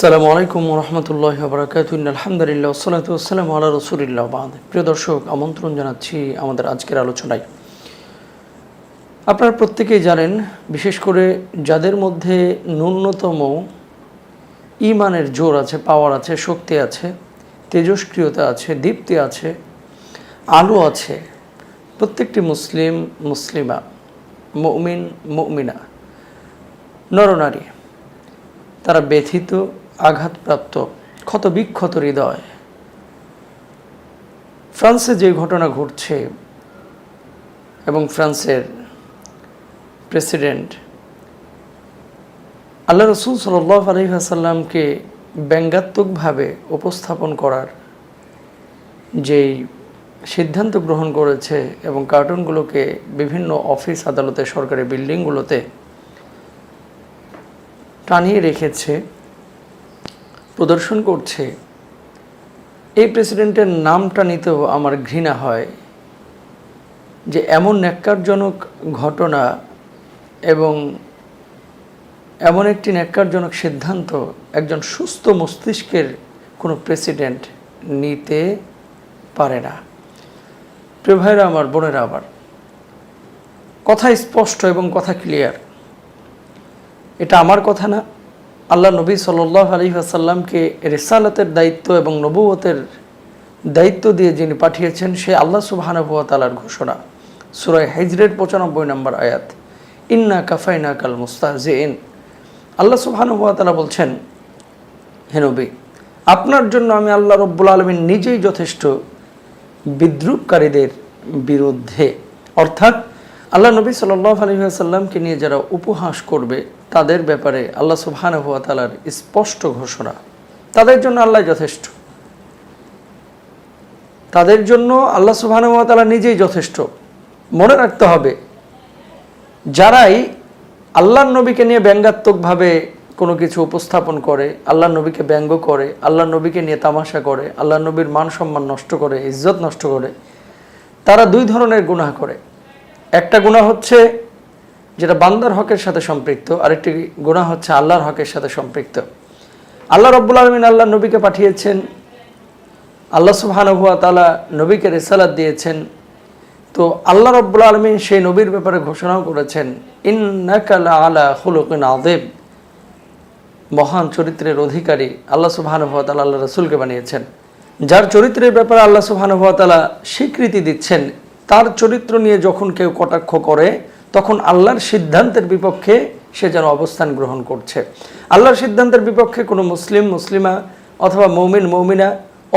আসসালামু আলাইকুম রহমতুল্লাহি ওয়া বারাকাতুহু আলহামদুলিল্লাহ ওয়াসসালাতু ওয়াসসালামু আলা রাসূলিল্লাহ বাদ। প্রিয় দর্শক, আমন্ত্রণ জানাচ্ছি আমাদের আজকের আলোচনায়। আপনারা প্রত্যেকেই জানেন, বিশেষ করে যাদের মধ্যে ন্যূনতম ঈমানের জোর আছে, পাওয়ার আছে, শক্তি আছে, তেজস্ক্রিয়তা আছে, দীপ্তি আছে, আলো আছে, প্রত্যেকটি মুসলিম মুসলিমা, মুমিন মুমিনা, নরনারী, তারা ব্যথিত, আঘাতপ্রাপ্ত, ক্ষতবিক্ষত হৃদয়। ফ্রান্সে যে ঘটনা ঘটছে এবং ফ্রান্সের প্রেসিডেন্ট আল্লাহ রসুল সাল্লাল্লাহু আলাইহি ওয়াসাল্লামকে ব্যঙ্গাত্মকভাবে উপস্থাপন করার যেই সিদ্ধান্ত গ্রহণ করেছে এবং কার্টুনগুলোকে বিভিন্ন অফিস, আদালতে, সরকারি বিল্ডিংগুলোতে টানিয়ে রেখেছে, প্রদর্শন করছে, এই প্রেসিডেন্টের নামটা নিতেও আমার ঘৃণা হয় যে এমন ন্যাক্কারজনক ঘটনা এবং এমন একটি ন্যাক্কারজনক সিদ্ধান্ত একজন সুস্থ মস্তিষ্কের কোনো প্রেসিডেন্ট নিতে পারে না। প্রিয় ভাইরা আমার, বোনেরা আমার, কথা স্পষ্ট এবং কথা ক্লিয়ার। এটা আমার কথা না, আল্লাহ নবী সাল্লাল্লাহু আলাইহি ওয়াসাল্লামকে রিসালাতের দায়িত্ব এবং নবুয়তের দায়িত্ব দিয়ে যিনি পাঠিয়েছেন সে আল্লাহ সুবহানাহু ওয়া তাআলার ঘোষণা। সূরা হিজরের 95 নম্বর আয়াত, ইন্না কাফাইনাকাল মুস্তাহজিইন। আল্লাহ সুবহানাহু ওয়া তাআলা বলছেন, হে নবী, আপনার জন্য আমি আল্লাহ রব্বুল আলামিন নিজেই যথেষ্ট বিদ্রূপকারীদের বিরুদ্ধে। অর্থাৎ আল্লাহ নবী সাল্লাল্লাহু আলাইহি ওয়াসাল্লামকে নিয়ে যারা উপহাস করবে তাদের ব্যাপারে আল্লাহ সুবহানাহু ওয়া তাআলার স্পষ্ট ঘোষণা, তাদের জন্য আল্লাহ যথেষ্ট, তাদের জন্য আল্লাহ সুবহানাহু ওয়া তাআলা নিজেই যথেষ্ট। মনে রাখতে হবে, যারাই আল্লাহর নবীকে নিয়ে ব্যঙ্গাত্মকভাবে কোনো কিছু উপস্থাপন করে, আল্লাহর নবীকে ব্যঙ্গ করে, আল্লাহর নবীকে নিয়ে তামাশা করে, আল্লাহর নবীর মান সম্মান নষ্ট করে, ইজ্জত নষ্ট করে, তারা দুই ধরনের গুনাহ করে। একটা গুনাহ হচ্ছে যেটা বান্দার হকের সাথে সম্পৃক্ত, আরেকটি গুনাহ হচ্ছে আল্লাহর হকের সাথে সম্পৃক্ত। আল্লাহ রব্বুল আলামিন আল্লাহর নবীকে পাঠিয়েছেন, আল্লাহ সুবহানাহু ওয়া তাআলা নবীকে রিসালাত দিয়েছেন, তো আল্লাহ রব্বুল আলামিন সেই নবীর ব্যাপারে ঘোষণাও করেছেন, ইন্নাকা লাআলা খুলুকিন আযীম। মহান চরিত্রের অধিকারী আল্লাহ সুবহানাহু ওয়া তাআলা আল্লাহ রাসূলকে বানিয়েছেন। যার চরিত্রের ব্যাপারে আল্লাহ সুবহানাহু ওয়া তাআলা স্বীকৃতি দিচ্ছেন, তার চরিত্র নিয়ে যখন কেউ কটাক্ষ করে তখন আল্লাহর সিদ্ধান্তের বিপক্ষে সে যেন অবস্থান গ্রহণ করছে। আল্লাহর সিদ্ধান্তের বিপক্ষে কোনো মুসলিম, মুসলিমা অথবা মুমিন, মুমিনা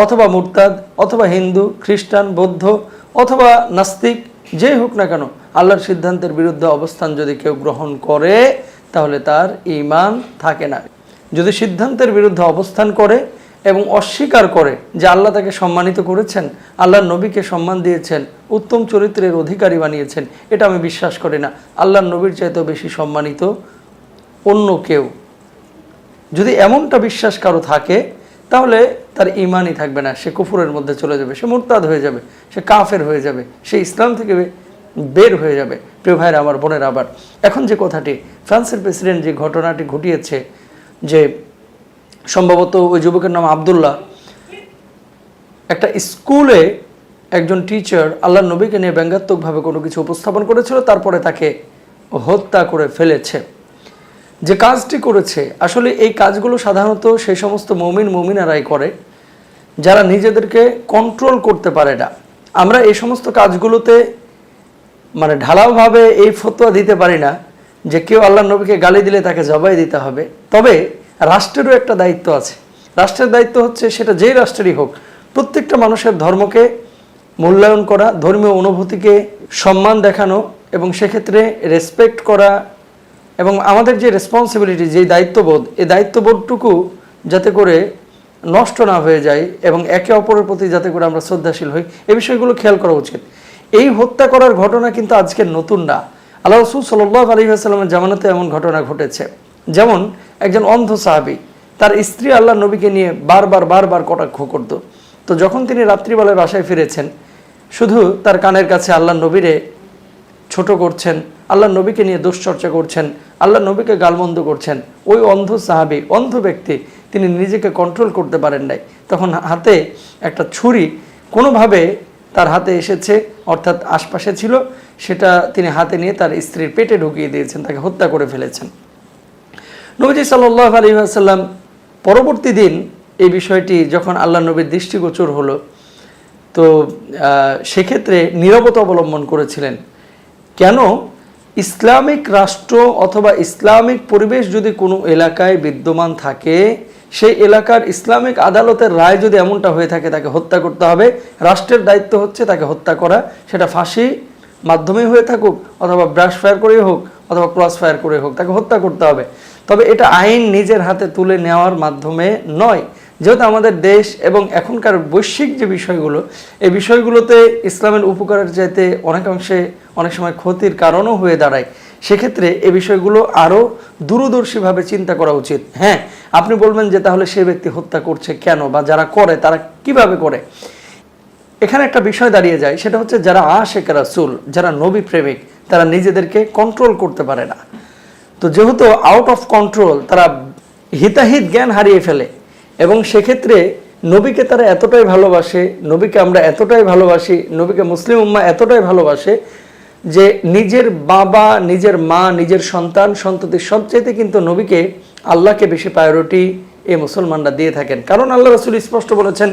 অথবা মুরতাদ অথবা হিন্দু, খ্রিস্টান, বৌদ্ধ অথবা নাস্তিক, যেই হোক না কেন, আল্লাহর সিদ্ধান্তের বিরুদ্ধে অবস্থান যদি কেউ গ্রহণ করে তাহলে তার ঈমান থাকে না। যদি সিদ্ধান্তের বিরুদ্ধে অবস্থান করে এবং অস্বীকার করে যে আল্লাহ তাকে সম্মানিত করেছেন, আল্লাহর নবীকে সম্মান দিয়েছেন, উত্তম চরিত্রের অধিকারী বানিয়েছেন, এটা আমি বিশ্বাস করি না, আল্লাহর নবীর চাইতেও বেশি সম্মানিত অন্য কেউ, যদি এমনটা বিশ্বাস কারো থাকে তাহলে তার ঈমানই থাকবে না, সে কুফরের মধ্যে চলে যাবে, সে মুরতাদ হয়ে যাবে, সে কাফের হয়ে যাবে, সে ইসলাম থেকে বের হয়ে যাবে। প্রিয় ভাইরা আমার, বোনের আবার, এখন যে কথাটি ফ্রান্সের প্রেসিডেন্ট যে ঘটনাটি ঘটিয়েছে, যে সম্ভবত ওই যুবকের নাম আব্দুল্লাহ, একটা স্কুলে একজন টিচার আল্লাহর নবীকে নিয়ে ব্যঙ্গাত্মকভাবে কোনো কিছু উপস্থাপন করেছিল, তারপরে তাকে হত্যা করে ফেলেছে। যে কাজটি করেছে, আসলে এই কাজগুলো সাধারণত সেই সমস্ত মুমিন মুমিনারাই করে যারা নিজেদেরকে কন্ট্রোল করতে পারে না। আমরা এই সমস্ত কাজগুলোতে ঢালাওভাবে এই ফতোয়া দিতে পারি না যে কেউ আল্লাহর নবীকে গালি দিলে তাকে জবাই দিতে হবে। তবে রাষ্ট্রেরও একটা দায়িত্ব আছে। রাষ্ট্রের দায়িত্ব হচ্ছে, সেটা যেই রাষ্ট্রেরই হোক, প্রত্যেকটা মানুষের ধর্মকে মূল্যায়ন করা, ধর্মীয় অনুভূতিকে সম্মান দেখানো এবং সেক্ষেত্রে রেসপেক্ট করা, এবং আমাদের যে রেসপন্সিবিলিটি, যে দায়িত্ববোধ, এই দায়িত্ববোধটুকু যাতে করে নষ্ট না হয়ে যায় এবং একে অপরের প্রতি যাতে করে আমরা শ্রদ্ধাশীল হই, এই বিষয়গুলো খেয়াল করা উচিত। এই হত্যা করার ঘটনা কিন্তু আজকের নতুন না। আল্লাহ রাসূল সাল্লাল্লাহু আলাইহি ওয়াসাল্লামের জামানাতে এমন ঘটনা ঘটেছে। যেমন একজন অন্ধ সাহাবী, তার স্ত্রী আল্লাহর নবীকে নিয়ে বারবার কটাক্ষ করত। তো যখন তিনি রাত্রিবেলায় বাসায় ফিরেছেন, শুধু তার কানের কাছে আল্লাহর নবীরে ছোট করছেন, আল্লাহর নবীকে নিয়ে দুশ্চর্চা করছেন, আল্লাহর নবীকে গালমন্দ করছেন। ওই অন্ধ সাহাবী, অন্ধ ব্যক্তি, তিনি নিজেকে কন্ট্রোল করতে পারেন নাই। তখন হাতে একটা ছুরি কোনোভাবে তার হাতে এসেছে, অর্থাৎ আশপাশে ছিল, সেটা তিনি হাতে নিয়ে তার স্ত্রীর পেটে ঢুকিয়ে দিয়েছেন, তাকে হত্যা করে ফেলেছেন। নবীজি সাল্লাল্লাহু আলাইহি ওয়াসাল্লাম পরবর্তী দিন এই বিষয়টি যখন আল্লাহ নবীর দৃষ্টিগোচর হলো, তো সেক্ষেত্রে নীরবতা অবলম্বন করেছিলেন। কেন? ইসলামিক রাষ্ট্র অথবা ইসলামিক পরিবেশ যদি কোনো এলাকায় বিদ্যমান থাকে, সেই এলাকার ইসলামিক আদালতের রায় যদি এমনটা হয়ে থাকে তাকে হত্যা করতে হবে, রাষ্ট্রের দায়িত্ব হচ্ছে তাকে হত্যা করা, সেটা ফাঁসি মাধ্যমেই হয়ে থাকুক অথবা ব্রাশ ফায়ার করেই হোক অথবা ক্রস ফায়ার করে হোক, তাকে হত্যা করতে হবে। তবে এটা আইন নিজের হাতে তুলে নেওয়ার মাধ্যমে নয়। যেহেতু আমাদের দেশ এবং এখনকার বৈশ্বিক যে বিষয়গুলো, এই বিষয়গুলোতে ইসলামের উপকারের চাইতে অনেকাংশে অনেক সময় ক্ষতির কারণও হয়ে দাঁড়ায়, সেক্ষেত্রে এই বিষয়গুলো আরও দূরদর্শীভাবে চিন্তা করা উচিত। হ্যাঁ, আপনি বলবেন যে তাহলে সে ব্যক্তি হত্যা করছে কেন, বা যারা করে তারা কিভাবে করে। এখানে একটা বিষয় দাঁড়িয়ে যায়, সেটা হচ্ছে যারা আশিক রাসূল, যারা নবী প্রেমিক, তারা নিজেদেরকে কন্ট্রোল করতে পারে না। তো যেহেতু আউট অফ কন্ট্রোল, তারা হিতাহিত জ্ঞান হারিয়ে ফেলে, এবং সেক্ষেত্রে নবীকে তারা এতটাই ভালোবাসে, নবীকে আমরা এতটাই ভালোবাসি, নবীকে মুসলিম উম্মাহ এতটাই ভালোবাসে যে নিজের বাবা, নিজের মা, নিজের সন্তান সন্ততির সবচাইতে কিন্তু নবীকে, আল্লাহকে বেশি প্রায়োরিটি এই মুসলমানরা দিয়ে থাকেন। কারণ আল্লাহ রাসূল স্পষ্ট বলেছেন,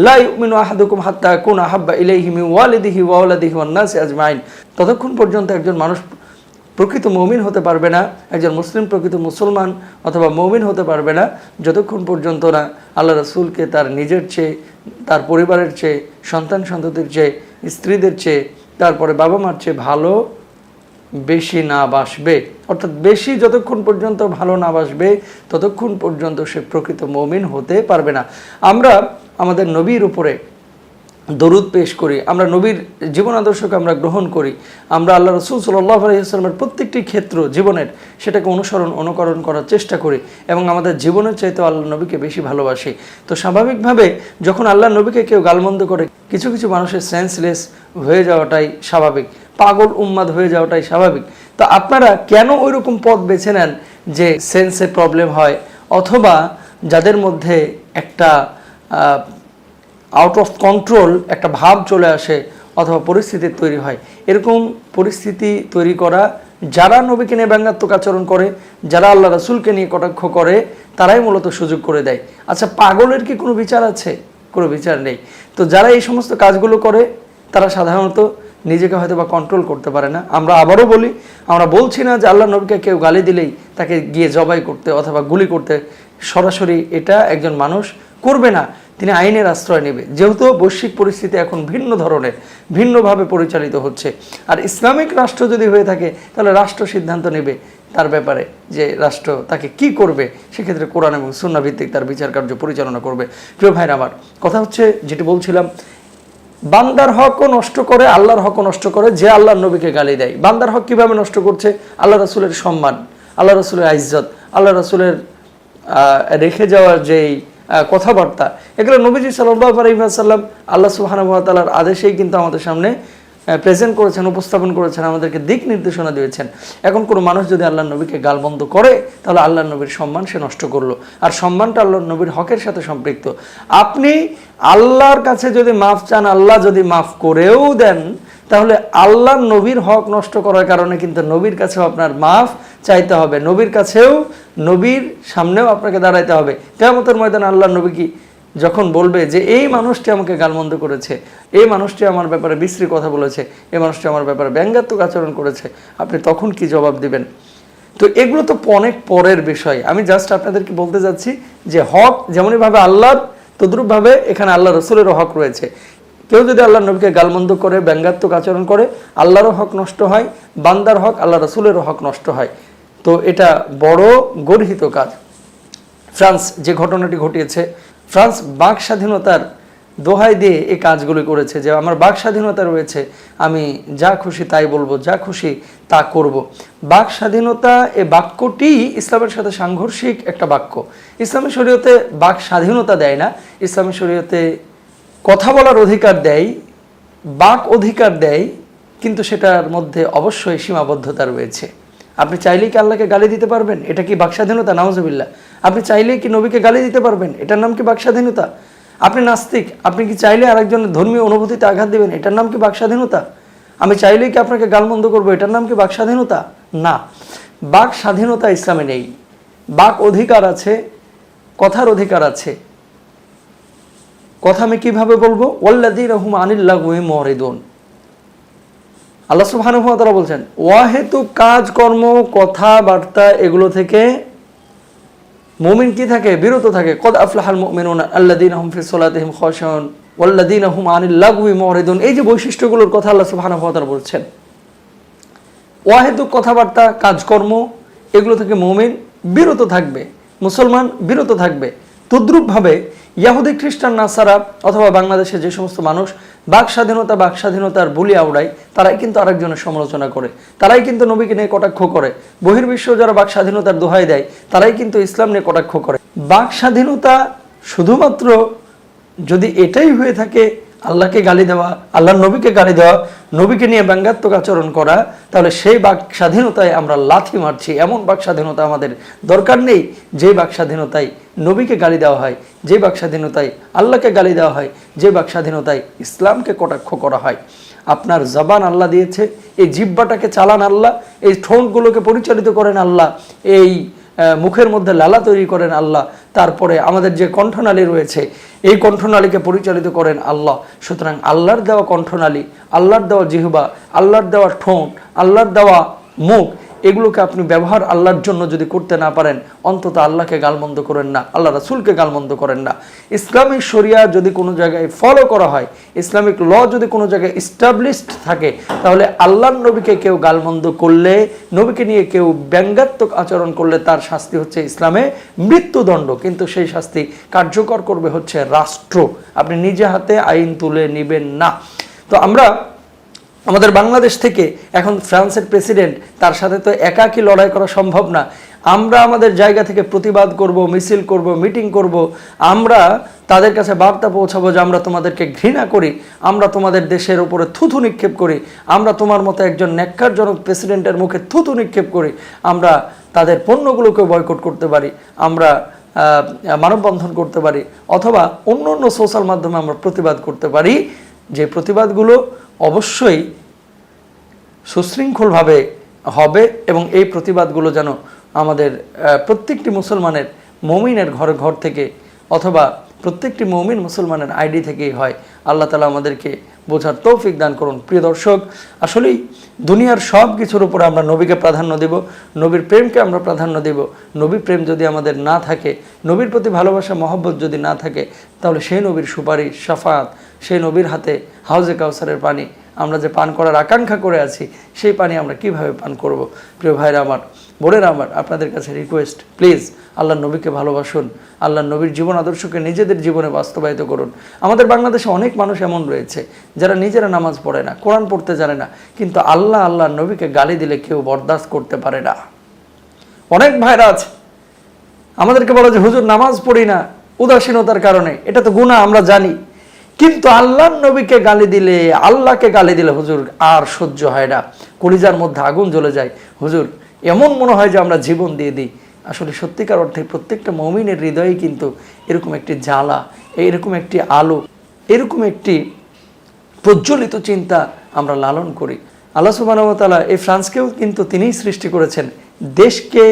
লা ইউমিনু আহাদুকুম হাত্তা আকুনা আহাব্বা ইলাইহি মিন ওয়ালিদিহি ওয়া ওয়ালাদিহি ওয়ান নাসি আজমাইন। ততক্ষণ পর্যন্ত একজন মানুষ প্রকৃত মুমিন হতে পারবে না, একজন মুসলিম প্রকৃত মুসলমান অথবা মুমিন হতে পারবে না, যতক্ষণ পর্যন্ত না আল্লাহ রাসূলকে তার নিজের চেয়ে, তার পরিবারের চেয়ে, সন্তান সন্ততির চেয়ে, স্ত্রীদের চেয়ে, তারপরে বাবা মার চেয়ে ভালো বেশি না বাসবে। অর্থাৎ বেশি যতক্ষণ পর্যন্ত ভালো না বাসবে, ততক্ষণ পর্যন্ত সে প্রকৃত মুমিন হতে পারবে না। আমরা আমাদের নবীর উপরে দরুদ পেশ করি, আমরা নবীর জীবন আদর্শকে আমরা গ্রহণ করি, আমরা আল্লাহ রাসূল সাল্লাল্লাহু আলাইহি ওয়াসাল্লামের প্রত্যেকটি ক্ষেত্র জীবনের সেটাকে অনুকরণ করার চেষ্টা করি, এবং আমাদের জীবনের চাইতে আল্লাহ নবীকে বেশি ভালোবাসি। তো স্বাভাবিকভাবে যখন আল্লাহ নবীকে কেউ গালমন্দ করে, কিছু কিছু মানুষের সেন্সলেস হয়ে যাওয়াটাই স্বাভাবিক, পাগল উন্মাদ হয়ে যাওয়াটাই স্বাভাবিক। তো আপনারা কেন ওই রকম পথ বেছে নেন যে সেন্সে প্রবলেম হয়, অথবা যাদের মধ্যে একটা আউট অফ কন্ট্রোল একটা ভাব চলে আসে অথবা পরিস্থিতি তৈরি হয়? এরকম পরিস্থিতি তৈরি করা যারা নবীকে নিয়ে ব্যঙ্গাত্মক আচরণ করে, যারা আল্লাহ রাসূলকে নিয়ে কটাক্ষ করে, তারাই মূলত সুযোগ করে দেয়। আচ্ছা, পাগলের কি কোনো বিচার আছে? কোনো বিচার নেই। তো যারা এই সমস্ত কাজগুলো করে, তারা সাধারণত নিজেকে হয়তো বা কন্ট্রোল করতে পারে না। আমরা আবারও বলি, আমরা বলছি না যে আল্লাহ নবীকে কেউ গালি দিলেই তাকে গিয়ে জবাই করতে অথবা গুলি করতে, সরাসরি এটা একজন মানুষ করবে না, তিনি আইনের আশ্রয় নেবে। যেহেতু বৈশ্বিক পরিস্থিতি এখন ভিন্ন ধরনের, ভিন্নভাবে পরিচালিত হচ্ছে, আর ইসলামিক রাষ্ট্র যদি হয়ে থাকে তাহলে রাষ্ট্র সিদ্ধান্ত নেবে তার ব্যাপারে যে রাষ্ট্র তাকে কি করবে, সেক্ষেত্রে কোরআন এবং সুন্নাহ ভিত্তিক তার বিচার কার্য পরিচালনা করবে। প্রিয় ভাইরা আমার, কথা হচ্ছে যেটি বলছিলাম, বান্দার হকও নষ্ট করে, আল্লাহর হকও নষ্ট করে যে আল্লাহর নবীকে গালি দেয়। বান্দার হক কিভাবে নষ্ট করছে? আল্লাহ রাসূলের সম্মান, আল্লাহ রাসূলের ইজ্জত, আল্লাহ রাসূলের রেখে যাওয়ার যেই কথাবার্তা, এগুলো নবীজি সাল্লাল্লাহু আলাইহি ওয়াসাল্লাম আল্লাহ সুবহানাহু ওয়া তাআলার আদেশেই কিন্তু আমাদের সামনে প্রেজেন্ট করেছেন, উপস্থাপন করেছেন, আমাদেরকে দিক নির্দেশনা দিয়েছেন। এখন কোনো মানুষ যদি আল্লাহর নবীকে গালমন্দ করে, তাহলে আল্লাহর নবীর সম্মান সে নষ্ট করলো, আর সম্মানটা আল্লাহর নবীর হকের সাথে সম্পৃক্ত। আপনি আল্লাহর কাছে যদি মাফ চান, আল্লাহ যদি মাফ করেও দেন, তাহলে আল্লাহর নবীর হক নষ্ট করার কারণে কিন্তু নবীর কাছেও আপনার মাফ চাইতে হবে, নবীর কাছেও, নবীর সামনেও আপনাকে দাঁড়াইতে হবে। কিয়ামতের ময়দানে আল্লাহর নবী কি যখন বলবে যে এই মানুষটি আমাকে গালমন্দ করেছে, এই মানুষটি আমার ব্যাপারে বিশ্রী কথা বলেছে, এই মানুষটি আমার ব্যাপারে ব্যঙ্গাত্মক আচরণ করেছে, আপনি তখন কি জবাব দিবেন? তো এগুলো তো অনেক পরের বিষয়। আমি জাস্ট আপনাদেরকে বলতে যাচ্ছি যে হক যেমনইভাবে আল্লাহর, তদ্রূপভাবে এখানে আল্লাহ রাসূলেরও হক রয়েছে। কেউ যদি আল্লাহর নবীকে গালমন্দ করে, ব্যঙ্গাত্মক আচরণ করে, আল্লাহরও হক নষ্ট হয়, বান্দার হক, আল্লাহ রাসূলেরও হক নষ্ট হয়। তো এটা বড় গর্হিত কাজ। ফ্রান্স যে ঘটনাটি ঘটিয়েছে, ফ্রান্স বাক স্বাধীনতার দোহাই দিয়ে এই কাজগুলি করেছে, যে আমার বাক স্বাধীনতা রয়েছে, আমি যা খুশি তাই বলবো, যা খুশি তা করব। বাক স্বাধীনতা, এই বাক্যটি ইসলামের সাথে সাংঘর্ষিক একটা বাক্য। ইসলামী শরীয়তে বাক স্বাধীনতা দেয় না, ইসলামী শরীয়তে কথা বলার অধিকার দেয়, বাক অধিকার দেয়, কিন্তু সেটার মধ্যে অবশ্যই সীমাবদ্ধতা রয়েছে। আপনি চাইলেই কি আল্লাহকে গালি দিতে পারবেন? এটা কি বাক স্বাধীনতা? নাউজুবিল্লাহ। আপনি চাইলেই কি নবীকে গালি দিতে পারবেন? এটার নাম কি বাকস্বাধীনতা? আপনি নাস্তিক, আপনি কি চাইলে আরেকজনের ধর্মীয় অনুভূতিতে আঘাত দিবেন? এটার নাম কি বাকস্বাধীনতা? আমি চাইলেই কি আপনাকে গালমন্দ করবো? এটার নাম কি বাকস্বাধীনতা? না, বাক স্বাধীনতা ইসলামে নেই। বাক অধিকার আছে, কথার অধিকার আছে। কথা আমি কিভাবে বলবো? ওয়াল্লাযীনা হুম আনিল লাগওয়ি মুরিদুন। আল্লাহ সুবহানাহু ওয়া তাআলা বলছেন, ওয়াহেতু কাজকর্ম, কথাবার্তা এগুলো থেকে মুমিন কি থাকে? বিরত থাকে। কদ আফলাহাল মুমিনুনা আল্লাযীনা হুম ফি সলাতিহিম খাশিউন ওয়াল্লাযীনা হুম আনিল লাগওয়ি মুরিদুন। এই যে বৈশিষ্ট্যগুলোর কথা আল্লাহ সুবহানাহু ওয়া তাআলা বলছেন, ওয়াহেতুক কথাবার্তা, কাজকর্ম এগুলো থেকে মুমিন বিরত থাকবে, মুসলমান বিরত থাকবে। তদ্রূপভাবে ইয়াহুদি, খ্রিস্টান, নাসারা অথবা বাংলাদেশে যে সমস্ত মানুষ বাক স্বাধীনতার বুলি আওড়ায়, তারাই কিন্তু আরেকজনের সমালোচনা করে, তারাই কিন্তু নবীকে নিয়ে কটাক্ষ করে। বহির্বিশ্ব যারা বাক স্বাধীনতার দোহাই দেয়, তারাই কিন্তু ইসলাম নিয়ে কটাক্ষ করে। বাক স্বাধীনতা শুধুমাত্র যদি এটাই হয়ে থাকে, আল্লাহকে গালি দেওয়া, আল্লাহর নবীকে গালি দেওয়া, নবীকে নিয়ে ব্যঙ্গাত্মক আচরণ করা, তাহলে সেই বাক স্বাধীনতায় আমরা লাথি মারছি। এমন বাক স্বাধীনতা আমাদের দরকার নেই, যে বাক স্বাধীনতায় নবীকে গালি দেওয়া হয়, যে বাক স্বাধীনতায় আল্লাহকে গালি দেওয়া হয়, যে বাক স্বাধীনতায় ইসলামকে কটাক্ষ করা হয়। আপনার জবান আল্লাহ দিয়েছে, এই জিহ্বাটাকে চালান আল্লাহ, এই ঠোঁটগুলোকে পরিচালিত করেন আল্লাহ, এই মুখের মধ্যে লালা তৈরি করেন আল্লাহ, তারপরে আমাদের যে কণ্ঠনালী রয়েছে এই কণ্ঠনালীকে পরিচালিত করেন আল্লাহ। সুতরাং আল্লাহর দেওয়া কণ্ঠনালী, আল্লাহর দেওয়া জিহ্বা, আল্লাহর দেওয়া ঠোঁট, আল্লাহর দেওয়া মুখ, এগুলোকে আপনি ব্যবহার আল্লাহর জন্য যদি করতে না পারেন, অন্তত আল্লাহকে গালমন্দ করেন না, আল্লাহ রাসূলকে গালমন্দ করেন না। ইসলামিক শরিয়া যদি কোনো জায়গায় ফলো করা হয়, ইসলামিক ল যদি কোনো জায়গায় ইস্টাবলিশড থাকে, তাহলে আল্লাহর নবীকে কেউ গালমন্দ করলে, নবীকে নিয়ে কেউ ব্যঙ্গাত্মক আচরণ করলে তার শাস্তি হচ্ছে ইসলামে মৃত্যুদণ্ড। কিন্তু সেই শাস্তি কার্যকর করবে হচ্ছে রাষ্ট্র, আপনি নিজে হাতে আইন তুলে নেবেন না। তো আমরা আমাদের বাংলাদেশ থেকে এখন ফ্রান্সের প্রেসিডেন্ট, তার সাথে তো একাকী লড়াই করা সম্ভব না। আমরা আমাদের জায়গা থেকে প্রতিবাদ করব, মিছিল করব, মিটিং করব, আমরা তাদের কাছে বার্তা পৌঁছাবো যে আমরা তোমাদেরকে ঘৃণা করি, আমরা তোমাদের দেশের উপরে থুথু নিক্ষেপ করি, আমরা তোমার মতো একজন ন্যাক্কারজনক প্রেসিডেন্টের মুখে থুথু নিক্ষেপ করি, আমরা তাদের পণ্যগুলোকে বয়কট করতে পারি, আমরা মানববন্ধন করতে পারি, অথবা অন্য অন্য সোশ্যাল মাধ্যমে আমরা প্রতিবাদ করতে পারি। যে প্রতিবাদগুলো অবশ্যই সুশৃঙ্খলভাবে হবে এবং এই প্রতিবাদগুলো যেন আমাদের প্রত্যেকটি মুসলমানের, মুমিনের ঘর থেকে অথবা প্রত্যেকটি মুমিন মুসলমানের আইডি থেকেই হয়। আল্লাহ তাআলা আমাদেরকে বোঝার তৌফিক দান করুন। প্রিয় দর্শক, আসলেই দুনিয়ার সব কিছুর উপরে আমরা নবীকে প্রাধান্য দেব, নবীর প্রেমকে আমরা প্রাধান্য দেব। নবী প্রেম যদি আমাদের না থাকে, নবীর প্রতি ভালোবাসা মহব্বত যদি না থাকে, তাহলে সেই নবীর সুপারিশ, শাফাত, সেই নবীর হাতে হাউজে কাউসারের পানি আমরা যে পান করার আকাঙ্ক্ষা করে আছি, সেই পানি আমরা কিভাবে পান করব? প্রিয় ভাইরা আমার, বোনেরা আমার, আপনাদের কাছে রিকোয়েস্ট, প্লিজ আল্লাহর নবীকে ভালোবাসুন, আল্লাহর নবীর জীবন আদর্শকে নিজেদের জীবনে বাস্তবায়িত করুন। আমাদের বাংলাদেশে অনেক মানুষ এমন রয়েছে যারা নিজেরা নামাজ পড়ে না, কোরআন পড়তে জানে না, কিন্তু আল্লাহর নবীকে গালি দিলে কেউ বরদাস্ত করতে পারে না। অনেক ভাইরা আছে আমাদেরকে বলে যে হুজুর নামাজ পড়ি না উদাসীনতার কারণে, এটা তো গুনাহ আমরা জানি, কিন্তু আল্লাহর নবীকে গালি দিলে, আল্লাহকে গালি দিলে হুজুর আর সহ্য হয় না, কলিজার মধ্যে আগুন জ্বলে যায় হুজুর, এমন মনে হয় যে আমরা জীবন দিয়ে দিই। আসলে সত্যিকার অর্থে প্রত্যেকটা মুমিনের হৃদয়ে কিন্তু এরকম একটি জ্বালা, এরকম একটি আলো, এরকম একটি প্রজ্বলিত চিন্তা আমরা লালন করি। আল্লাহ সুবহানাহু ওয়া তাআলা এই ফ্রান্সকেও কিন্তু তিনিই সৃষ্টি করেছেন। দেশকে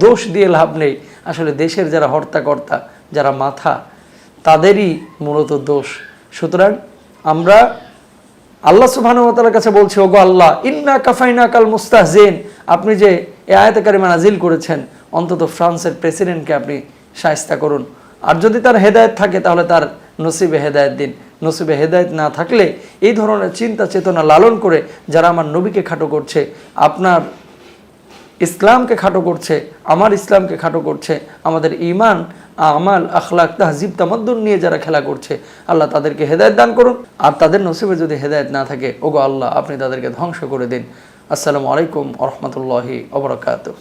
দোষ দিয়ে লাভ নেই, আসলে দেশের যারা হর্তাকর্তা, যারা মাথা, তাদেরই মূলত দোষ। সুতরাং আমরা আল্লাহ সুবহানাহু ওয়া তাআলার কাছে বলছি, ওগো আল্লাহ, ইন্না কাফাইনাকাল মুস্তাহজিন, আপনি যে এই আয়াতে কারিমা নাজিল করেছেন, অন্তত ফ্রান্সের প্রেসিডেন্টকে আপনি শায়েস্তা করুন। আর যদি তার হেদায়েত থাকে তাহলে তার নসিবে হেদায়েত দিন, নসিবে হেদায়েত না থাকলে এই ধরনের চিন্তা চেতনা লালন করে যারা আমার নবীকে খাটো করছে, আপনার ইসলামকে খাটো করছে, আমার ইসলামকে খাটো করছে, আমাদের ঈমান, আমাল, আখলাক, তাহজিব, তামাদ্দুন নিয়ে যারা খেলা করছে, আল্লাহ তাদেরকে হেদায়েত দান করুন। আর তাদের নসিবে যদি হেদায়েত না থাকে, ওগো আল্লাহ, আপনি তাদেরকে ধ্বংস করে দিন। আসসালামু আলাইকুম ওয়া রাহমাতুল্লাহি ওয়া বারাকাতুহু।